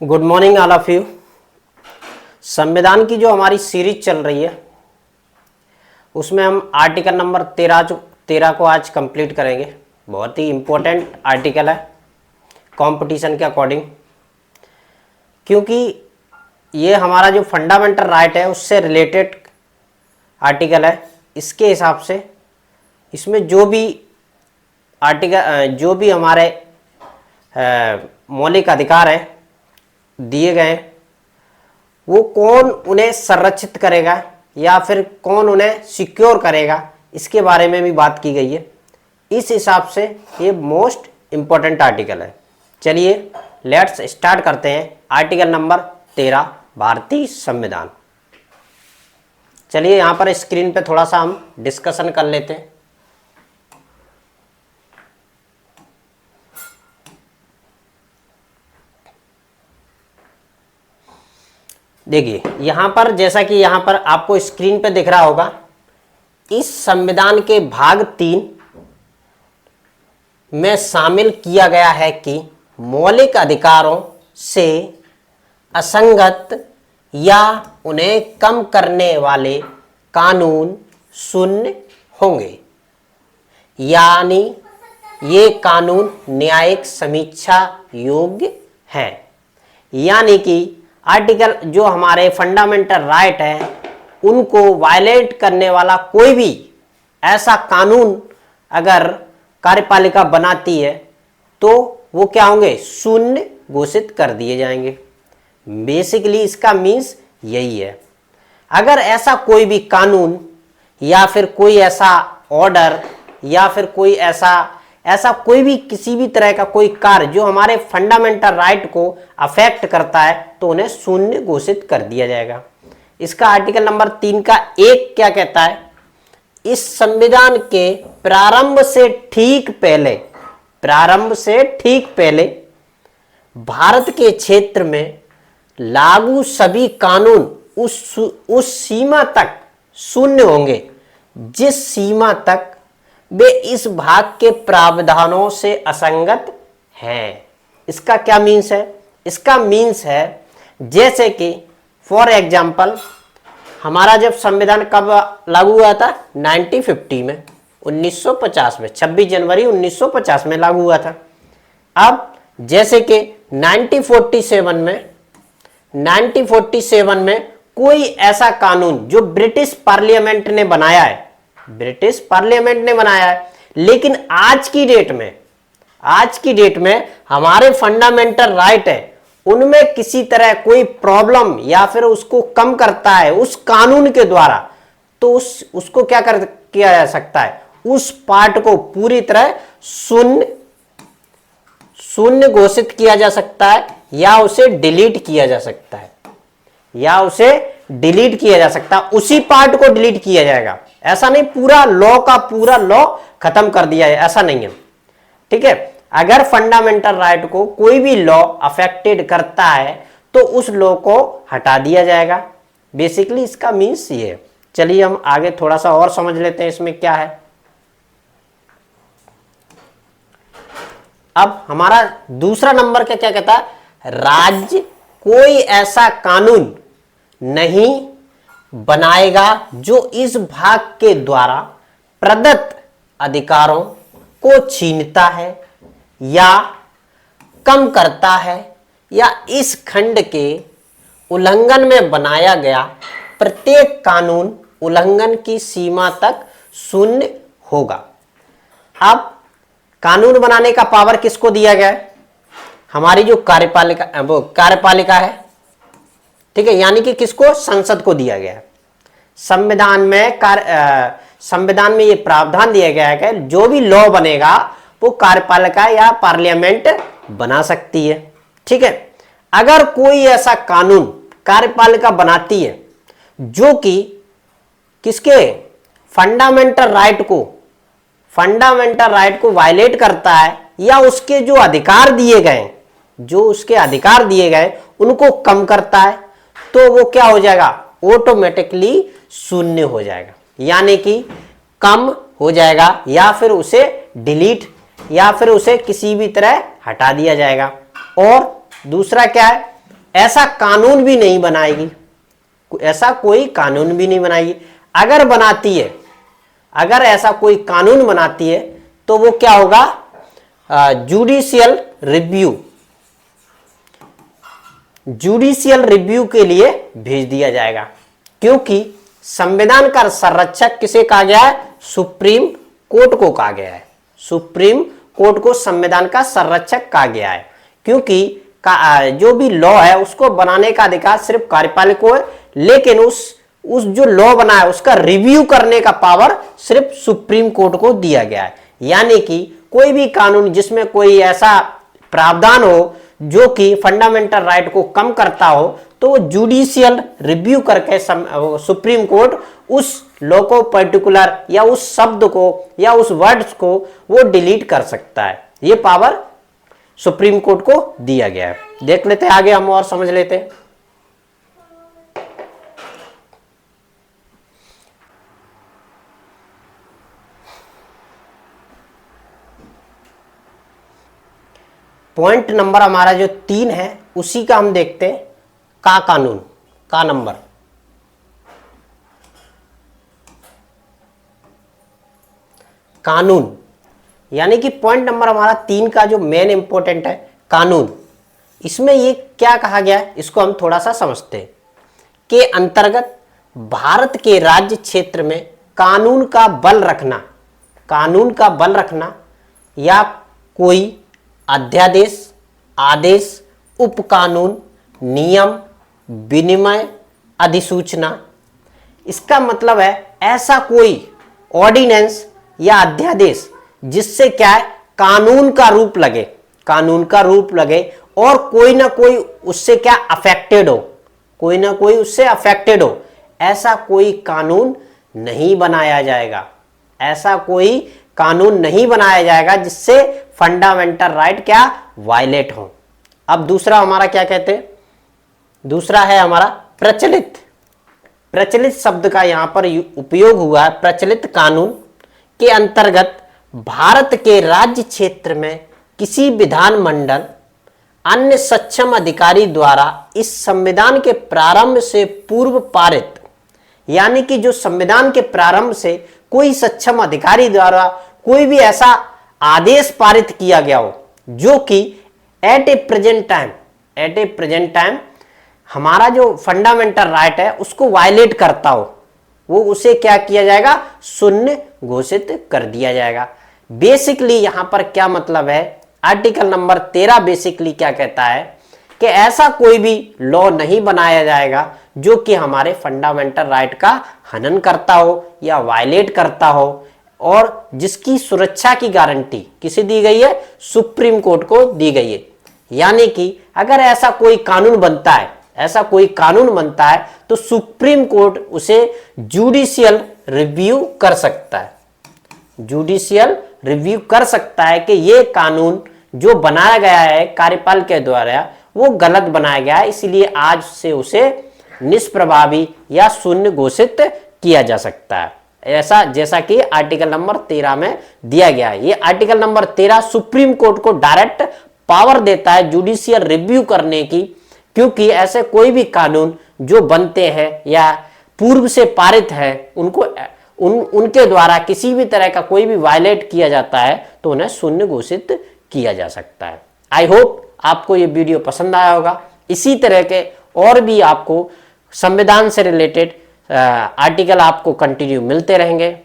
Good morning all of you. संविधान की जो हमारी सीरीज चल रही है उसमें हम आर्टिकल नंबर 13 को आज कंप्लीट करेंगे। बहुत ही इम्पोर्टेंट आर्टिकल है कंपटीशन के अकॉर्डिंग, क्योंकि ये हमारा जो फंडामेंटल राइट है उससे रिलेटेड आर्टिकल है। इसके हिसाब से इसमें जो भी आर्टिकल जो भी हमारे मौलिक अधिकार है दिए गए, वो कौन उन्हें संरक्षित करेगा या फिर कौन उन्हें सिक्योर करेगा, इसके बारे में भी बात की गई है। इस हिसाब से ये मोस्ट इम्पोर्टेंट आर्टिकल है। चलिए लेट्स स्टार्ट करते हैं। आर्टिकल नंबर 13 भारतीय संविधान। चलिए यहाँ पर स्क्रीन पे थोड़ा सा हम डिस्कशन कर लेते हैं। देखिए यहाँ पर, जैसा कि यहाँ पर आपको स्क्रीन पे दिख रहा होगा, इस संविधान के भाग 3 में शामिल किया गया है कि मौलिक अधिकारों से असंगत या उन्हें कम करने वाले कानून शून्य होंगे, यानी ये कानून न्यायिक समीक्षा योग्य है। यानी कि आर्टिकल जो हमारे फंडामेंटल राइट है उनको वायलेट करने वाला कोई भी ऐसा कानून अगर कार्यपालिका बनाती है तो वो क्या होंगे, शून्य घोषित कर दिए जाएंगे। बेसिकली इसका मीन्स यही है। अगर ऐसा कोई भी कानून या फिर कोई ऐसा ऑर्डर या फिर कोई ऐसा कोई भी किसी भी तरह का कोई कार्य जो हमारे फंडामेंटल राइट को अफेक्ट करता है तो उन्हें शून्य घोषित कर दिया जाएगा। इसका आर्टिकल नंबर 3 का 1 क्या कहता है, इस संविधान के प्रारंभ से ठीक पहले भारत के क्षेत्र में लागू सभी कानून उस सीमा तक शून्य होंगे जिस सीमा तक वे इस भाग के प्रावधानों से असंगत हैं। इसका क्या मीन्स है? इसका मीन्स है जैसे कि फॉर एग्जाम्पल हमारा जब संविधान कब लागू हुआ था, 1950 में, 1950 में, 26 जनवरी 1950 में लागू हुआ था। अब जैसे कि 1947 में कोई ऐसा कानून जो ब्रिटिश पार्लियामेंट ने बनाया है, लेकिन आज की डेट में हमारे फंडामेंटल राइट है उनमें किसी तरह कोई प्रॉब्लम या फिर उसको कम करता है उस कानून के द्वारा, तो उसको क्या किया जा सकता है, उस पार्ट को पूरी तरह शून्य घोषित किया जा सकता है या उसे डिलीट किया जा सकता है, उसी पार्ट को डिलीट किया जाएगा। ऐसा नहीं पूरा लॉ खत्म कर दिया है, ऐसा नहीं है। ठीक है, अगर फंडामेंटल राइट को कोई भी लॉ अफेक्टेड करता है तो उस लॉ को हटा दिया जाएगा। बेसिकली इसका मीन्स ये है। चलिए हम आगे थोड़ा सा और समझ लेते हैं इसमें क्या है। अब हमारा दूसरा नंबर क्या कहता है, राज्य कोई ऐसा कानून नहीं बनाएगा जो इस भाग के द्वारा प्रदत्त अधिकारों को छीनता है या कम करता है या इस खंड के उल्लंघन में बनाया गया प्रत्येक कानून उल्लंघन की सीमा तक शून्य होगा। अब कानून बनाने का पावर किसको दिया गया है, हमारी जो कार्यपालिका है। ठीक है, यानी कि किसको, संसद को दिया गया है। संविधान में ये प्रावधान दिया गया है कि जो भी लॉ बनेगा वो कार्यपालिका या पार्लियामेंट बना सकती है। ठीक है, अगर कोई ऐसा कानून कार्यपालिका बनाती है जो कि किसके फंडामेंटल राइट को वायलेट करता है या उसके जो अधिकार दिए गए उनको कम करता है, तो वो क्या हो जाएगा, ऑटोमेटिकली शून्य हो जाएगा, यानी कि कम हो जाएगा या फिर उसे डिलीट या फिर उसे किसी भी तरह हटा दिया जाएगा। और दूसरा क्या है, ऐसा कानून भी नहीं बनाएगी, ऐसा कोई कानून भी नहीं बनाएगी। अगर बनाती है, अगर ऐसा कोई कानून बनाती है तो वो क्या होगा, जुडिशियल रिव्यू, जुडिशियल रिव्यू के लिए भेज दिया जाएगा। क्योंकि संविधान का संरक्षक किसे कहा गया है, सुप्रीम कोर्ट को कहा गया है। सुप्रीम कोर्ट को संविधान का संरक्षक कहा गया है, क्योंकि जो भी लॉ है उसको बनाने का अधिकार सिर्फ कार्यपालिका को है, लेकिन उस जो लॉ बना है उसका रिव्यू करने का पावर सिर्फ सुप्रीम कोर्ट को दिया गया है। यानी कि कोई भी कानून जिसमें कोई ऐसा प्रावधान हो जो कि फंडामेंटल राइट को कम करता हो, तो जुडिशियल रिव्यू करके सुप्रीम कोर्ट उस लॉ को पर्टिकुलर या उस शब्द को या उस वर्ड्स को वो डिलीट कर सकता है। ये पावर सुप्रीम कोर्ट को दिया गया है। देख लेते हैं आगे हम और समझ लेते हैं। पॉइंट नंबर हमारा जो 3 है उसी का हम देखते हैं, का कानून का नंबर। कानून यानी कि पॉइंट नंबर हमारा 3 का जो मेन इंपॉर्टेंट है कानून। इसमें ये क्या कहा गया है इसको हम थोड़ा सा समझते हैं। के अंतर्गत भारत के राज्य क्षेत्र में कानून का बल रखना, कानून का बल रखना या कोई अध्यादेश, आदेश, उपकानून, नियम, विनिमय, अधिसूचना, इसका मतलब है ऐसा कोई ऑर्डिनेंस या अध्यादेश जिससे क्या है कानून का रूप लगे, कानून का रूप लगे और कोई ना कोई उससे क्या अफेक्टेड हो, कोई ना कोई उससे अफेक्टेड हो, ऐसा कोई कानून नहीं बनाया जाएगा। ऐसा कोई कानून नहीं बनाया जाएगा जिससे फंडामेंटल राइट क्या वायलेट हो। अब दूसरा हमारा क्या कहते हैं, दूसरा है हमारा प्रचलित। प्रचलित शब्द का यहां पर उपयोग हुआ है। प्रचलित कानून के अंतर्गत भारत के राज्य क्षेत्र में किसी विधानमंडल अन्य सक्षम अधिकारी द्वारा इस संविधान के प्रारंभ से पूर्व पारित, यानी कि जो संविधान के प्रारंभ से कोई सक्षम अधिकारी द्वारा कोई भी ऐसा आदेश पारित किया गया हो जो कि एट ए प्रेजेंट टाइम हमारा जो फंडामेंटल राइट है उसको वायलेट करता हो, वो उसे क्या किया जाएगा, शून्य घोषित कर दिया जाएगा। बेसिकली यहां पर क्या मतलब है, आर्टिकल नंबर 13 बेसिकली क्या कहता है कि ऐसा कोई भी लॉ नहीं बनाया जाएगा जो कि हमारे फंडामेंटल राइट का हनन करता हो या वायलेट करता हो, और जिसकी सुरक्षा की गारंटी किसे दी गई है, सुप्रीम कोर्ट को दी गई है। यानी कि अगर ऐसा कोई कानून बनता है, ऐसा कोई कानून बनता है तो सुप्रीम कोर्ट उसे जुडिशियल रिव्यू कर सकता है, जुडिशियल रिव्यू कर सकता है कि ये कानून जो बनाया गया है कार्यपाल के द्वारा वो गलत बनाया गया है, इसलिए आज से उसे निष्प्रभावी या शून्य घोषित किया जा सकता है। ऐसा जैसा कि आर्टिकल नंबर 13 में दिया गया है। ये आर्टिकल नंबर 13 सुप्रीम कोर्ट को डायरेक्ट पावर देता है जुडिशियल रिव्यू करने की, क्योंकि ऐसे कोई भी कानून जो बनते हैं या पूर्व से पारित है उनको उनके द्वारा किसी भी तरह का कोई भी वायलेट किया जाता है तो उन्हें शून्य घोषित किया जा सकता है। आई होप आपको ये वीडियो पसंद आया होगा। इसी तरह के और भी आपको संविधान से रिलेटेड आर्टिकल आपको कंटिन्यू मिलते रहेंगे।